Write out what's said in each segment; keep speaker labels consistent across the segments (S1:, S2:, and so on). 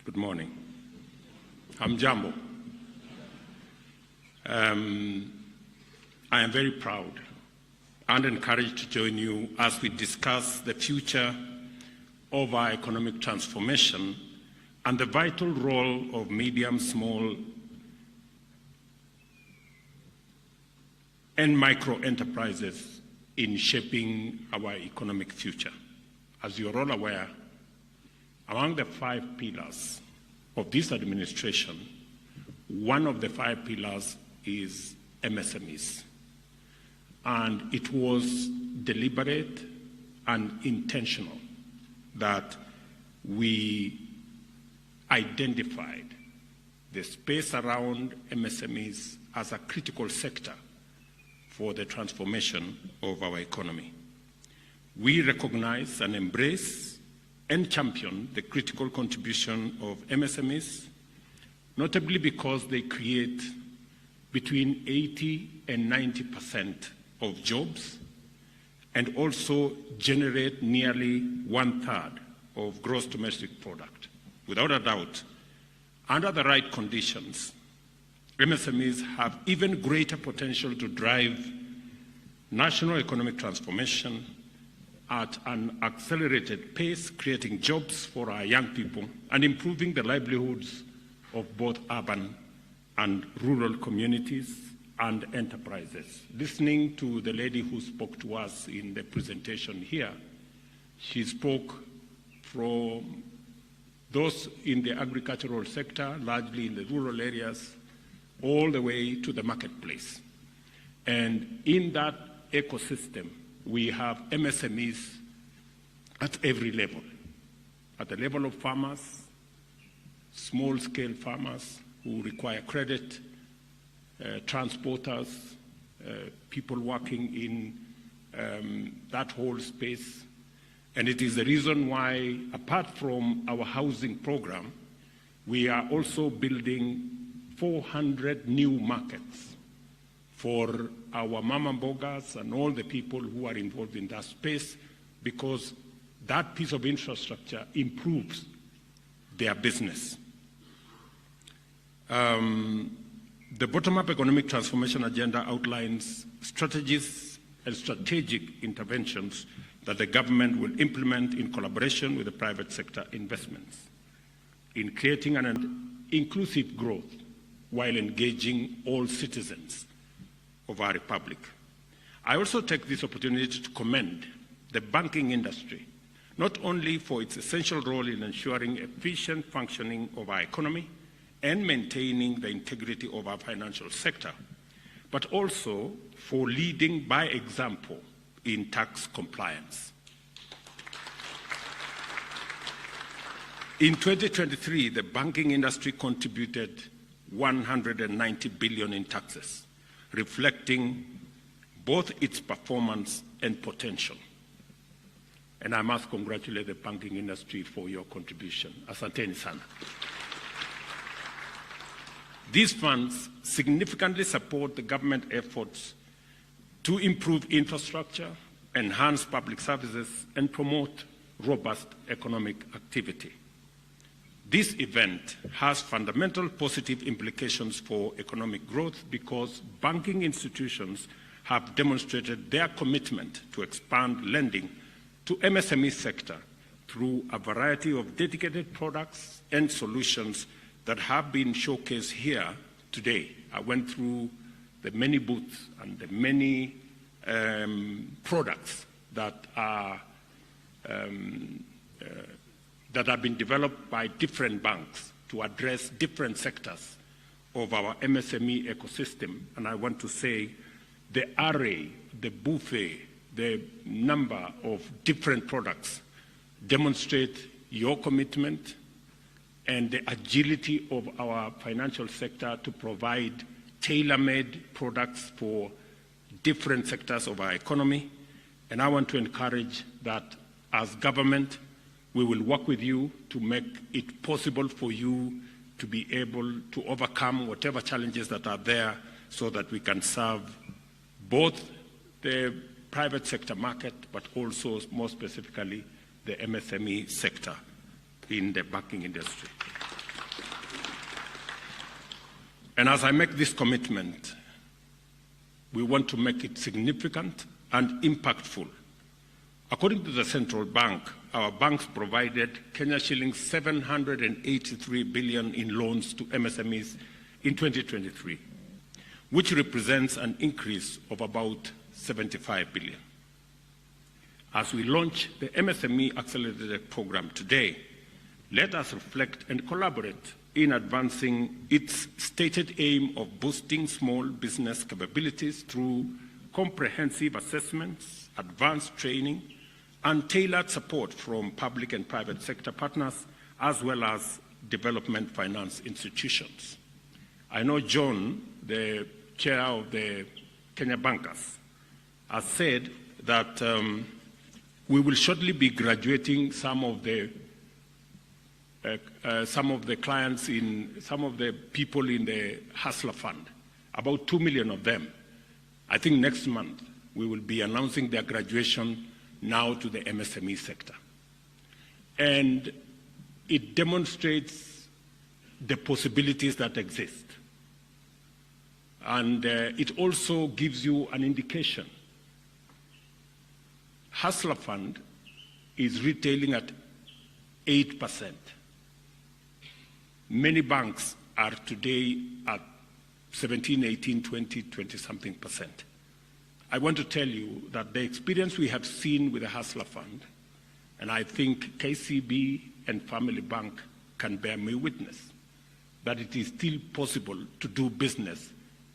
S1: Good morning. Hamjambo. I am very proud and encouraged to join you as we discuss the future of our economic transformation and the vital role of medium, small, and micro enterprises in shaping our economic future. As you're all aware, among the 5 pillars of this administration, one of the 5 pillars is MSMEs. And it was deliberate and intentional that we identified the space around MSMEs as a critical sector for the transformation of our economy. We recognize and embrace and champion the critical contribution of MSMEs, notably because they create between 80 and 90% of jobs and also generate nearly 1/3 of gross domestic product. Without a doubt, under the right conditions, MSMEs have even greater potential to drive national economic transformation at an accelerated pace, creating jobs for our young people and improving the livelihoods of both urban and rural communities and enterprises. Listening to the lady who spoke to us in the presentation here, she spoke from those in the agricultural sector, largely in the rural areas, all the way to the marketplace. And in that ecosystem, we have MSMEs at every level, at the level of farmers, small-scale farmers who require credit, transporters, people working in that whole space. And it is the reason why, apart from our housing program, we are also building 400 new markets for our mama mbogas and all the people who are involved in that space, because that piece of infrastructure improves their business. The bottom-up economic transformation agenda outlines strategies and strategic interventions that the government will implement in collaboration with the private sector investments in creating an inclusive growth while engaging all citizens of our republic. I also take this opportunity to commend the banking industry, not only for its essential role in ensuring efficient functioning of our economy and maintaining the integrity of our financial sector, but also for leading by example in tax compliance. In 2023, the banking industry contributed 190 billion in taxes, reflecting both its performance and potential. And I must congratulate the banking industry for your contribution. Asanteni sana. These funds significantly support the government efforts to improve infrastructure, enhance public services, and promote robust economic activity. This event has fundamental positive implications for economic growth because banking institutions have demonstrated their commitment to expand lending to MSME sector through a variety of dedicated products and solutions that have been showcased here today. I went through the many booths and the many products that are that have been developed by different banks to address different sectors of our MSME ecosystem. And I want to say the array, the buffet, the number of different products demonstrate your commitment and the agility of our financial sector to provide tailor-made products for different sectors of our economy. And I want to encourage that as government, we will work with you to make it possible for you to be able to overcome whatever challenges that are there so that we can serve both the private sector market, but also more specifically the MSME sector in the banking industry. And as I make this commitment, we want to make it significant and impactful. According to the central bank, our banks provided Kenya shillings 783 billion in loans to MSMEs in 2023, which represents an increase of about 75 billion. As we launch the MSME Accelerated Program today, let us reflect and collaborate in advancing its stated aim of boosting small business capabilities through comprehensive assessments, advanced training, and tailored support from public and private sector partners, as well as development finance institutions. I know John, the chair of the Kenya Bankers, has said that we will shortly be graduating some of the clients some of the people in the Hustler Fund, about 2 million of them. I think next month we will be announcing their graduation now to the MSME sector. And it demonstrates the possibilities that exist. And it also gives you an indication. Hustler Fund is retailing at 8%. Many banks are today at 17, 18, 20, 20-something percent. I want to tell you that the experience we have seen with the Hustler Fund, and I think KCB and Family Bank can bear me witness, that it is still possible to do business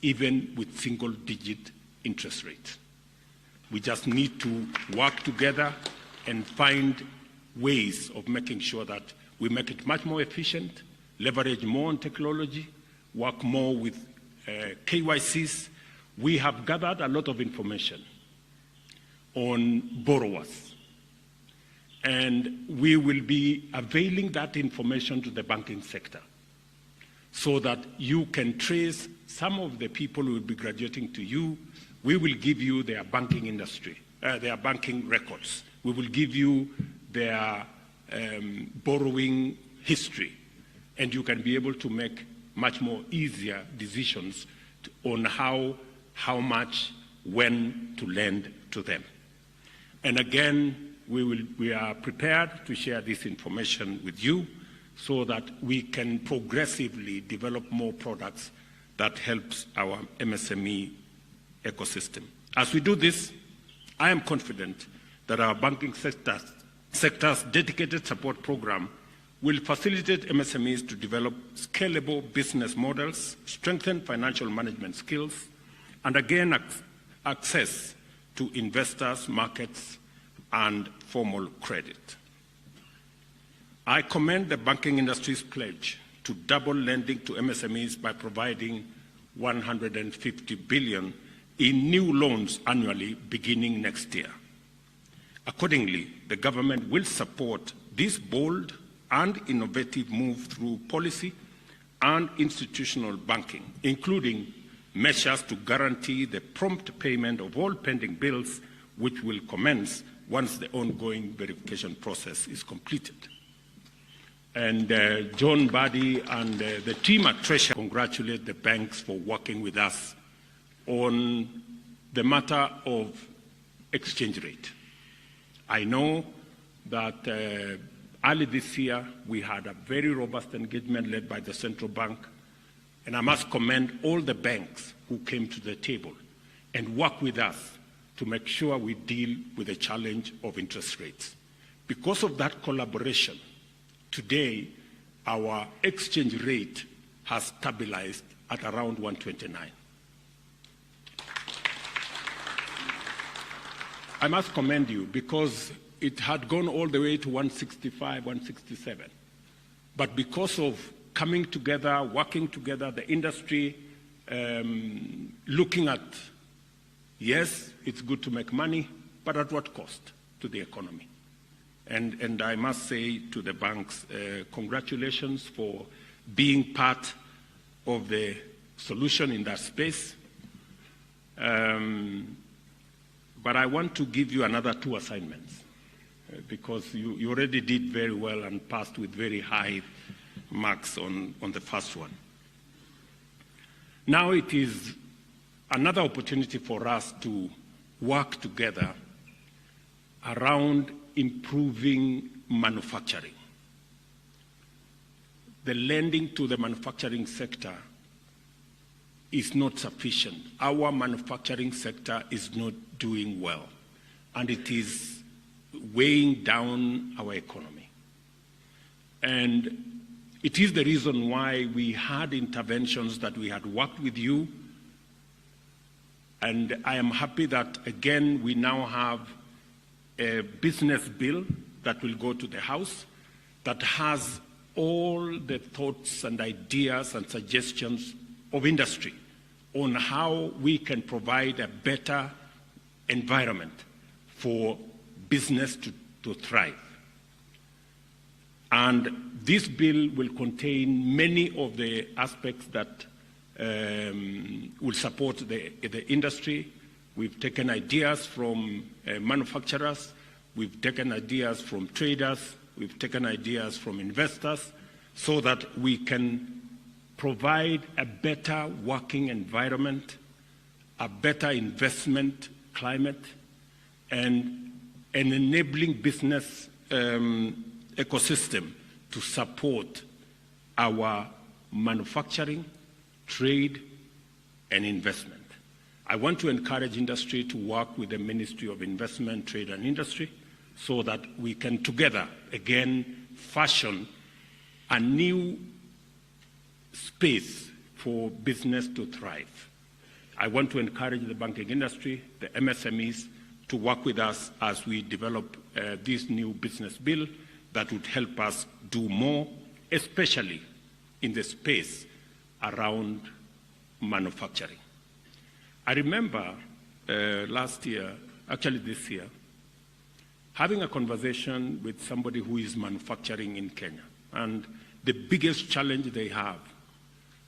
S1: even with single-digit interest rates. We just need to work together and find ways of making sure that we make it much more efficient, leverage more on technology, work more with KYCs. We have gathered a lot of information on borrowers, and we will be availing that information to the banking sector so that you can trace some of the people who will be graduating to you. We will give you their banking industry, their banking records. We will give you their borrowing history, and you can be able to make much more easier decisions on how much, when to lend to them. And again, we are prepared to share this information with you so that we can progressively develop more products that helps our MSME ecosystem. As we do this, I am confident that our banking sector's dedicated support program will facilitate MSMEs to develop scalable business models, strengthen financial management skills, and again access to investors, markets, and formal credit. I commend the banking industry's pledge to double lending to MSMEs by providing 150 billion in new loans annually beginning next year. Accordingly, the government will support this bold and innovative move through policy and institutional banking, including measures to guarantee the prompt payment of all pending bills, which will commence once the ongoing verification process is completed. And John Buddy and the team at Treasury congratulate the banks for working with us on the matter of exchange rate. I know that early this year we had a very robust engagement led by the central bank, and I must commend all the banks who came to the table and work with us to make sure we deal with the challenge of interest rates. Because of that collaboration, today our exchange rate has stabilized at around 129. I must commend you because it had gone all the way to 165, 167. But because of coming together, working together, the industry looking at, yes, it's good to make money, but at what cost to the economy? And I must say to the banks, congratulations for being part of the solution in that space. But I want to give you another 2 assignments because you already did very well and passed with very high marks on the first one. Now it is another opportunity for us to work together around improving manufacturing. The lending to the manufacturing sector is not sufficient. Our manufacturing sector is not doing well, and it is weighing down our economy. And it is the reason why we had interventions that we had worked with you, and I am happy that, again, we now have a business bill that will go to the House that has all the thoughts and ideas and suggestions of industry on how we can provide a better environment for business to thrive. And this bill will contain many of the aspects that will support the industry. We've taken ideas from manufacturers, we've taken ideas from traders, we've taken ideas from investors, so that we can provide a better working environment, a better investment climate, and an enabling business ecosystem to support our manufacturing, trade, and investment. I want to encourage industry to work with the Ministry of Investment, Trade and Industry so that we can together, again, fashion a new space for business to thrive. I want to encourage the banking industry, the MSMEs, to work with us as we develop this new business bill that would help us do more, especially in the space around manufacturing. I remember last year, actually this year, having a conversation with somebody who is manufacturing in Kenya. And the biggest challenge they have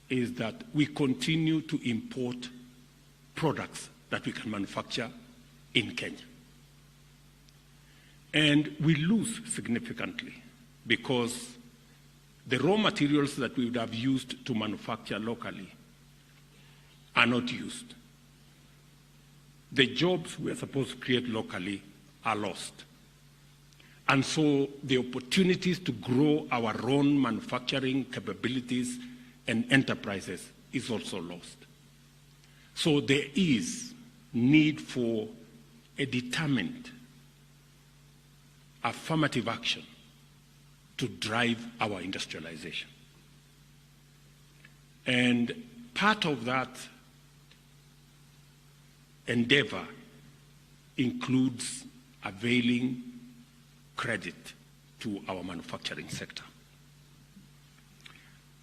S1: is that we continue to import products that we can manufacture in Kenya. And we lose significantly because the raw materials that we would have used to manufacture locally are not used. The jobs we are supposed to create locally are lost. And so the opportunities to grow our own manufacturing capabilities and enterprises is also lost. So there is need for a determined, affirmative action to drive our industrialization. And part of that endeavor includes availing credit to our manufacturing sector.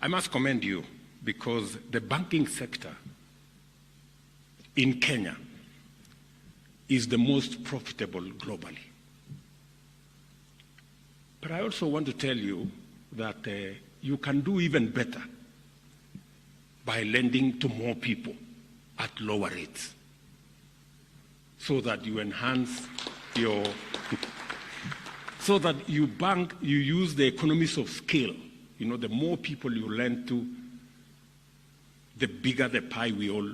S1: I must commend you because the banking sector in Kenya is the most profitable globally. But I also want to tell you that you can do even better by lending to more people at lower rates so that you enhance your, so that you use the economies of scale. You know, the more people you lend to, the bigger the pie we all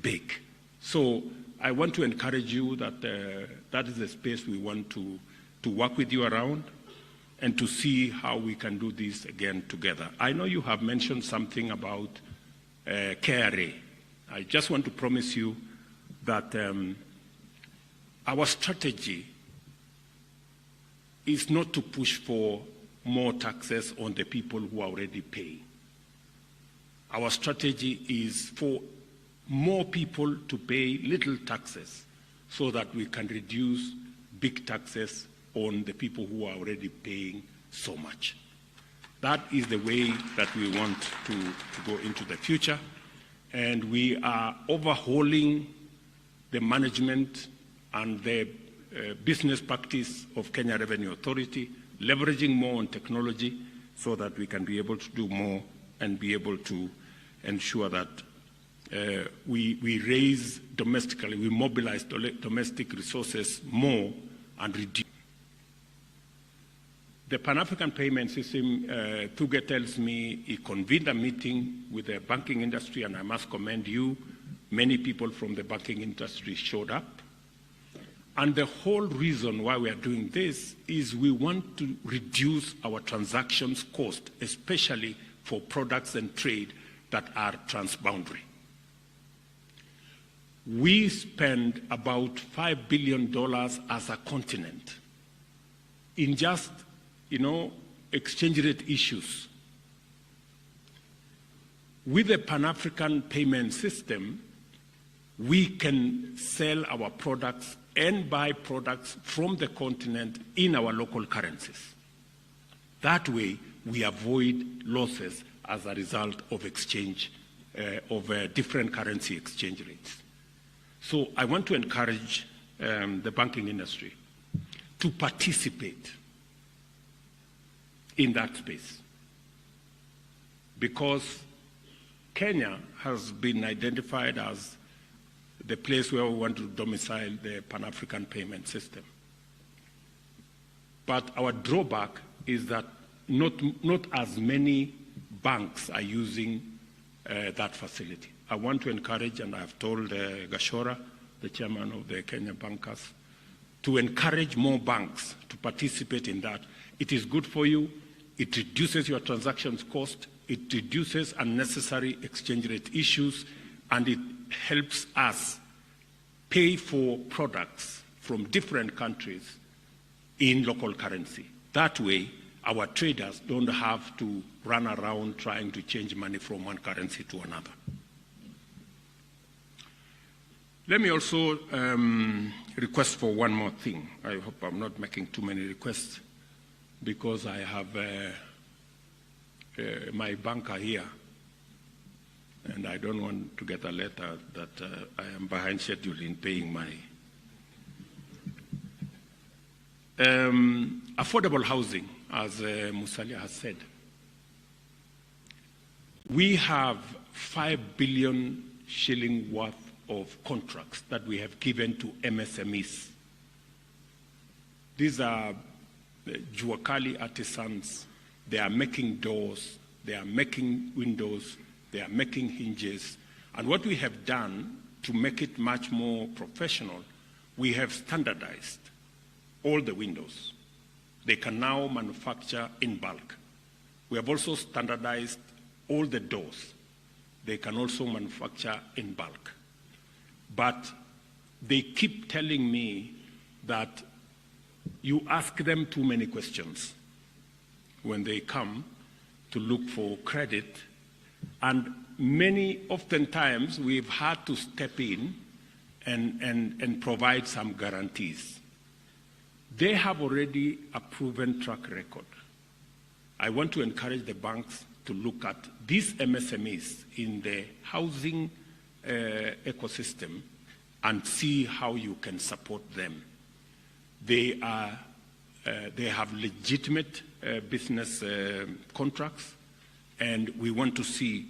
S1: bake. So I want to encourage you that that is the space we want to work with you around and to see how we can do this again together. I know you have mentioned something about KRA. I just want to promise you that our strategy is not to push for more taxes on the people who are already paying. Our strategy is for more people to pay little taxes so that we can reduce big taxes on the people who are already paying so much. That is the way that we want to go into the future. And we are overhauling the management and the business practice of Kenya Revenue Authority, leveraging more on technology so that we can be able to do more and be able to ensure that we raise domestically, we mobilize domestic resources more and reduce. the Pan-African Payment System, Thuge tells me he convened a meeting with the banking industry, and I must commend you. Many people from the banking industry showed up. And the whole reason why we are doing this is we want to reduce our transactions cost, especially for products and trade that are transboundary. We spend about $5 billion as a continent in just, exchange rate issues. With the Pan-African payment system, we can sell our products and buy products from the continent in our local currencies. That way, we avoid losses as a result of exchange of different currency exchange rates. So I want to encourage the banking industry to participate in that space, because Kenya has been identified as the place where we want to domicile the Pan-African payment system. But our drawback is that not as many banks are using that facility. I want to encourage, and I've told Gachagua, the chairman of the Kenya Bankers, to encourage more banks to participate in that. It is good for you. It reduces your transactions cost. It reduces unnecessary exchange rate issues, and it helps us pay for products from different countries in local currency. That way, our traders don't have to run around trying to change money from one currency to another. Let me also request for one more thing. I hope I'm not making too many requests, because I have my banker here, and I don't want to get a letter that I am behind schedule in paying money. Affordable housing, as Musalia has said. We have 5 billion shilling worth of contracts that we have given to MSMEs. These are Juakali artisans. They are making doors, they are making windows, they are making hinges. And what we have done to make it much more professional, we have standardized all the windows. They can now manufacture in bulk. We have also standardized all the doors. They can also manufacture in bulk. But they keep telling me that you ask them too many questions when they come to look for credit. And oftentimes, we've had to step in and provide some guarantees. They have already a proven track record. I want to encourage the banks to look at these MSMEs in the housing ecosystem and see how you can support them. They have legitimate business contracts, and we want to see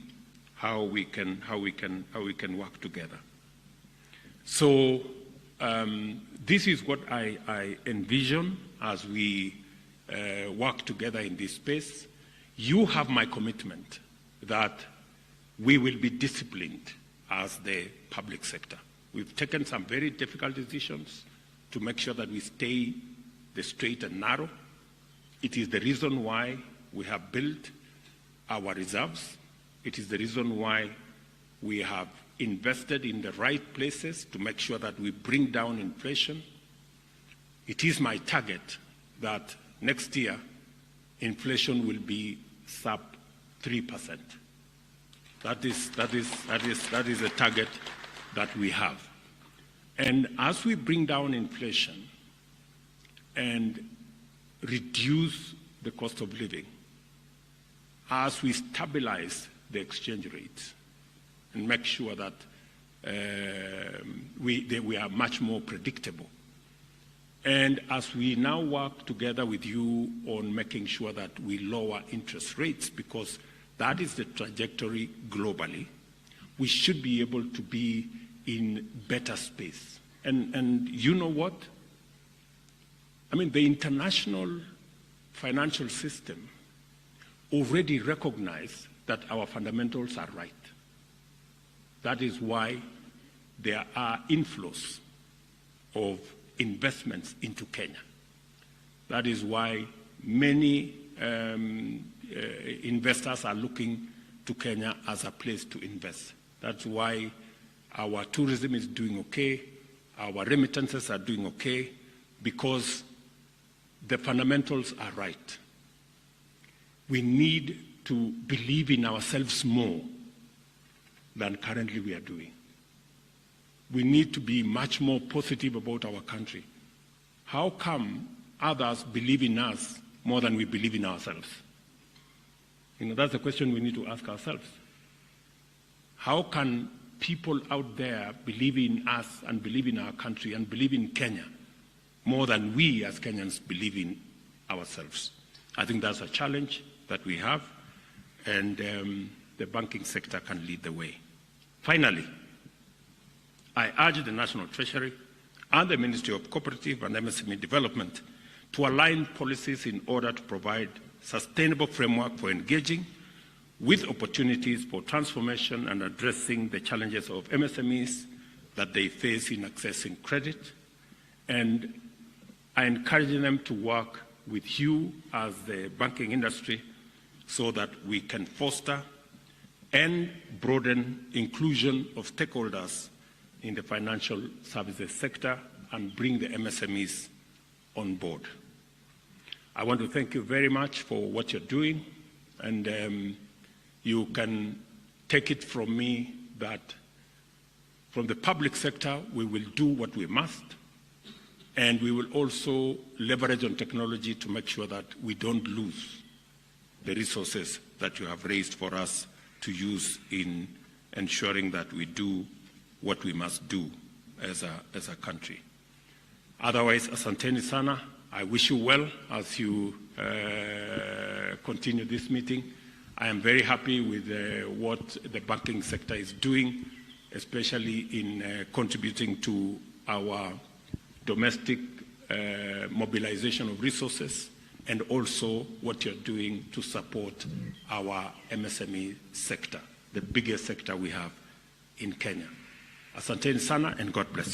S1: how we can work together. So this is what I envision as we work together in this space. You have my commitment that we will be disciplined as the public sector. We've taken some very difficult decisions to make sure that we stay the straight and narrow. It is the reason why we have built our reserves. It is the reason why we have invested in the right places to make sure that we bring down inflation. It is my target that next year inflation will be sub 3%. That is a target that we have. And as we bring down inflation and reduce the cost of living, as we stabilize the exchange rates and make sure that we are much more predictable, and as we now work together with you on making sure that we lower interest rates, because that is the trajectory globally, we should be able to be in better space. And you know what? I mean, the international financial system already recognize that our fundamentals are right. That is why there are inflows of investments into Kenya. That is why many investors are looking to Kenya as a place to invest. That's why our tourism is doing okay, our remittances are doing okay, because the fundamentals are right. We need to believe in ourselves more than currently we are doing. We need to be much more positive about our country. How come others believe in us more than we believe in ourselves? That's a question we need to ask ourselves. How can people out there believe in us and believe in our country and believe in Kenya more than we as Kenyans believe in ourselves? I think that's a challenge that we have, and the banking sector can lead the way. Finally, I urge the National Treasury and the Ministry of Cooperative and MSME Development to align policies in order to provide sustainable framework for engaging with opportunities for transformation and addressing the challenges of MSMEs that they face in accessing credit. And I encourage them to work with you as the banking industry so that we can foster and broaden inclusion of stakeholders in the financial services sector and bring the MSMEs on board. I want to thank you very much for what you're doing, and you can take it from me that from the public sector we will do what we must, and we will also leverage on technology to make sure that we don't lose the resources that you have raised for us to use in ensuring that we do what we must do as a country. Otherwise, asanteni sana. I wish you well as you continue this meeting. I am very happy with what the banking sector is doing, especially in contributing to our domestic mobilization of resources, and also what you're doing to support our MSME sector, the biggest sector we have in Kenya. Asanteni sana, and God bless you.